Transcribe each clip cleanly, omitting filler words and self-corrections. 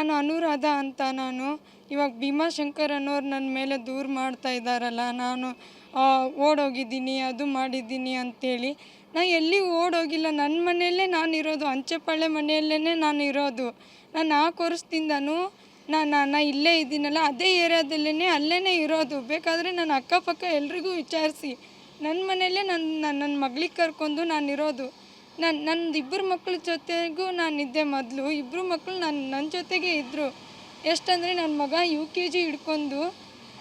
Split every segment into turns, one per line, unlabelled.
ನಾನು ಅನುರಾಧ ಅಂತ. ಇವಾಗ ಭೀಮಾಶಂಕರ್ ಅನ್ನೋರು ನನ್ನ ಮೇಲೆ ದೂರು ಮಾಡ್ತಾ ಇದ್ದಾರಲ್ಲ, ನಾನು ಓಡೋಗಿದ್ದೀನಿ, ಅದು ಮಾಡಿದ್ದೀನಿ ಅಂತೇಳಿ. ನಾನು ಎಲ್ಲಿ ಓಡೋಗಿಲ್ಲ, ನನ್ನ ಮನೆಯಲ್ಲೇ ನಾನಿರೋದು, ಅಂಚೆಪಾಳ್ಯ ಮನೆಯಲ್ಲೇ ನಾನು ಇರೋದು. ನಾನು 4 ವರ್ಷದಿಂದನೂ ನಾನು ಇಲ್ಲೇ ಇದ್ದೀನಲ್ಲ, ಅದೇ ಏರಿಯಾದಲ್ಲೇ ಅಲ್ಲೇ ಇರೋದು. ಬೇಕಾದರೆ ನನ್ನ ಅಕ್ಕಪಕ್ಕ ಎಲ್ರಿಗೂ ವಿಚಾರಿಸಿ, ನನ್ನ ಮನೆಯಲ್ಲೇ ನನ್ನ ಮಗಳಿಗೆ ಕರ್ಕೊಂಡು ನಾನಿರೋದು. ನಂದು 2 ಮಕ್ಕಳ ಜೊತೆಗೂ ನಾನಿದ್ದೆ ಮೊದಲು. 2 ಮಕ್ಕಳು ನನ್ನ ಜೊತೆಗೆ ಇದ್ದರು. ಎಷ್ಟಂದರೆ ನನ್ನ ಮಗ UKG ಹಿಡ್ಕೊಂಡು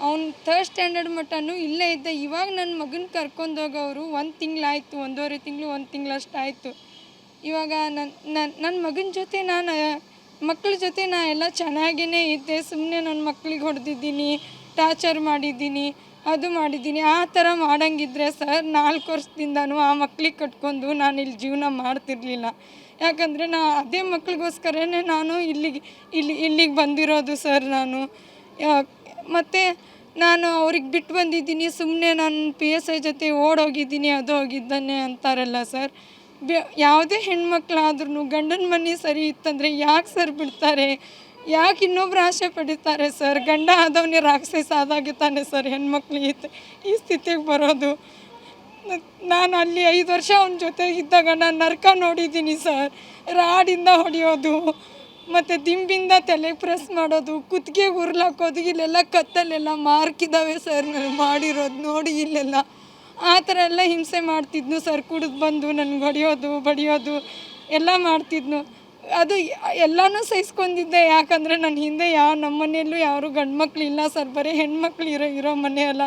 ಅವ್ನು 3rd ಸ್ಟ್ಯಾಂಡರ್ಡ್ ಮಟ್ಟನೂ ಇಲ್ಲೇ ಇದ್ದೆ. ಇವಾಗ ನನ್ನ ಮಗನ ಕರ್ಕೊಂಡೋಗವರು 1 ತಿಂಗಳಾಯಿತು, 1.5 ತಿಂಗಳು, 1 ತಿಂಗಳಷ್ಟಾಯಿತು. ಇವಾಗ ನನ್ನ ಮಗನ ಜೊತೆ ಮಕ್ಕಳ ಜೊತೆ ಎಲ್ಲ ಚೆನ್ನಾಗೇ ಇದ್ದೆ. ಸುಮ್ಮನೆ ನನ್ನ ಮಕ್ಕಳಿಗೆ ಹೊಡೆದಿದ್ದೀನಿ, ಟಾರ್ಚರ್ ಮಾಡಿದ್ದೀನಿ, ಅದು ಮಾಡಿದ್ದೀನಿ. ಆ ಥರ ಮಾಡೋಂಗಿದ್ರೆ ಸರ್ 4 ವರ್ಷದಿಂದನೂ ಆ ಮಕ್ಳಿಗೆ ಕಟ್ಕೊಂಡು ನಾನು ಇಲ್ಲಿ ಜೀವನ ಮಾಡ್ತಿರಲಿಲ್ಲ. ಯಾಕಂದರೆ ಅದೇ ಮಕ್ಳಿಗೋಸ್ಕರನೇ ನಾನು ಇಲ್ಲಿಗೆ ಬಂದಿರೋದು ಸರ್. ಮತ್ತು ನಾನು ಅವ್ರಿಗೆ ಬಿಟ್ಟು ಬಂದಿದ್ದೀನಿ. ಸುಮ್ಮನೆ ನಾನು PSI ಜೊತೆ ಓಡೋಗಿದ್ದೀನಿ, ಅದು ಹೋಗಿದ್ದಾನೆ ಅಂತಾರಲ್ಲ ಸರ್. ಯಾವುದೇ ಹೆಣ್ಮಕ್ಳಾದ್ರೂ ಗಂಡನ ಮನೆ ಸರಿ ಇತ್ತಂದರೆ ಯಾಕೆ ಸರ್ ಬಿಡ್ತಾರೆ? ಯಾಕೆ ಇನ್ನೊಬ್ರು ಆಸೆ ಪಡಿತಾರೆ ಸರ್? ಗಂಡ ಆದವನೇ ರಾಕ್ಷಸ ಆದಾಗೆ ತಾನೆ ಸರ್ ಹೆಣ್ಮಕ್ಳು ಈ ಸ್ಥಿತಿಗೆ ಬರೋದು. ನಾನು ಅಲ್ಲಿ 5 ವರ್ಷ ಅವನ ಜೊತೆಗಿದ್ದಾಗ ನಾನು ನರಕ ನೋಡಿದ್ದೀನಿ ಸರ್. ರಾಡಿಂದ ಹೊಡೆಯೋದು, ಮತ್ತು ದಿಂಬಿಂದ ತಲೆ ಪ್ರೆಸ್ ಮಾಡೋದು, ಕುತ್ತಿಗೆಗೆ ಉರ್ಲಾಕೋದು, ಇಲ್ಲೆಲ್ಲ ಕತ್ತಲ್ಲೆಲ್ಲ ಮಾರ್ಕಿದ್ದಾವೆ ಸರ್. ನಾನು ಮಾಡಿರೋದು ನೋಡಿ ಇಲ್ಲೆಲ್ಲ ಆ ಥರ ಎಲ್ಲ ಹಿಂಸೆ ಮಾಡ್ತಿದ್ನು ಸರ್. ಕುಡಿದು ಬಂದು ನನಗೆ ಹೊಡೆಯೋದು, ಬಡಿಯೋದು ಎಲ್ಲ ಮಾಡ್ತಿದ್ನು. ಅದು ಎಲ್ಲನೂ ಸಹಿಸ್ಕೊಂಡಿದ್ದೆ. ಯಾಕಂದರೆ ನನ್ನ ಹಿಂದೆ ನಮ್ಮ ಮನೆಯಲ್ಲೂ ಯಾರು ಗಂಡು ಮಕ್ಳು ಇಲ್ಲ ಸರ್, ಬರೀ ಹೆಣ್ಮಕ್ಳು ಇರೋ ಮನೆಯಲ್ಲ.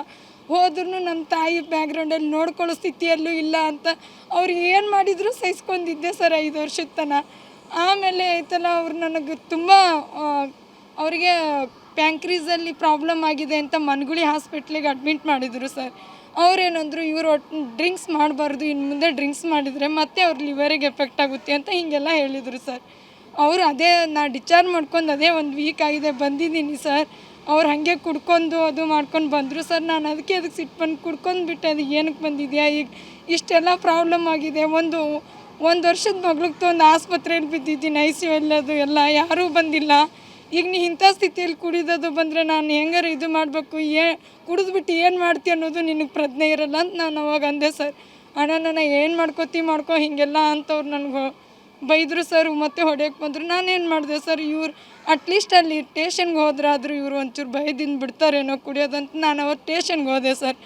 ಹೋದ್ರೂ ನಮ್ಮ ತಾಯಿ ಬ್ಯಾಕ್ಗ್ರೌಂಡಲ್ಲಿ ನೋಡ್ಕೊಳ್ಳೋ ಸ್ಥಿತಿಯಲ್ಲೂ ಇಲ್ಲ ಅಂತ ಅವ್ರು ಏನು ಮಾಡಿದರೂ ಸಹಿಸ್ಕೊಂಡಿದ್ದೆ ಸರ್ 5 ವರ್ಷದ ತನಕ. ಆಮೇಲೆ ಆಯ್ತಲ್ಲ, ಅವ್ರು ನನಗೆ ತುಂಬ ಅವರಿಗೆ ಪ್ಯಾಂಕ್ರೀಸಲ್ಲಿ ಪ್ರಾಬ್ಲಮ್ ಆಗಿದೆ ಅಂತ ಮನಗುಳಿ ಹಾಸ್ಪಿಟ್ಲಿಗೆ ಅಡ್ಮಿಟ್ ಮಾಡಿದರು ಸರ್. ಅವ್ರೇನಂದ್ರು, ಇವರು ಡ್ರಿಂಕ್ಸ್ ಮಾಡಬಾರ್ದು, ಇನ್ನು ಮುಂದೆ ಡ್ರಿಂಕ್ಸ್ ಮಾಡಿದರೆ ಮತ್ತೆ ಅವ್ರ ಲಿವರಿಗೆ ಎಫೆಕ್ಟ್ ಆಗುತ್ತೆ ಅಂತ ಹೀಗೆಲ್ಲ ಹೇಳಿದರು ಸರ್. ಅವರು ಡಿಸ್ಚಾರ್ಜ್ ಮಾಡ್ಕೊಂಡು ಅದೇ 1 ವೀಕ್ ಆಗಿದೆ ಬಂದಿದ್ದೀನಿ ಸರ್. ಅವ್ರು ಹಾಗೆ ಕುಡ್ಕೊಂಡು ಅದು ಮಾಡ್ಕೊಂಡು ಬಂದರು ಸರ್. ನಾನು ಅದಕ್ಕೆ ಸಿಟ್ಟು ಬಂದು ಕುಡ್ಕೊಂಡ್ಬಿಟ್ಟೆ. ಅದು ಏನಕ್ಕೆ ಬಂದಿದೆಯಾ, ಈಗ ಇಷ್ಟೆಲ್ಲ ಪ್ರಾಬ್ಲಮ್ ಆಗಿದೆ. ಒಂದು ವರ್ಷದ ಮಗಳಿಗೆ ಒಂದು ಆಸ್ಪತ್ರೆಯಲ್ಲಿ ಬಿದ್ದಿದ್ದೀನಿ, ICU ಅದು ಎಲ್ಲ ಯಾರೂ ಬಂದಿಲ್ಲ. ಈಗ ನೀ ಇಂಥ ಸ್ಥಿತಿಯಲ್ಲಿ ಕುಡಿದದು ಬಂದರೆ ನಾನು ಹೆಂಗಾರ ಇದು ಮಾಡಬೇಕು, ಕುಡಿದ್ಬಿಟ್ಟು ಏನು ಮಾಡ್ತೀಯ ಅನ್ನೋದು ನಿನಗೆ ಪ್ರಜ್ಞೆ ಇರಲ್ಲ ಅಂತ ನಾನು ಅವಾಗ ಅಂದೆ ಸರ್. ಅಣ್ಣ ನಾನು ಏನು ಮಾಡ್ಕೊ ಹೀಗೆಲ್ಲ ಅಂತವ್ರು ನನಗೆ ಬೈದರು ಸರ್. ಮತ್ತೆ ಹೊಡೆಯೋಕ್ಕೆ ಬಂದರು. ನಾನೇನು ಮಾಡಿದೆ ಸರ್, ಇವ್ರು ಅಟ್ಲೀಸ್ಟ್ ಅಲ್ಲಿ ಸ್ಟೇಷನ್ಗೆ ಹೋದ್ರಾದರೂ ಇವರು ಒಂಚೂರು ಭಯದಿಂದ ಬಿಡ್ತಾರೇನೋ ಕುಡಿಯೋದಂತ ನಾನು ಅವತ್ತು ಸ್ಟೇಷನ್ಗೆ ಹೋದೆ ಸರ್.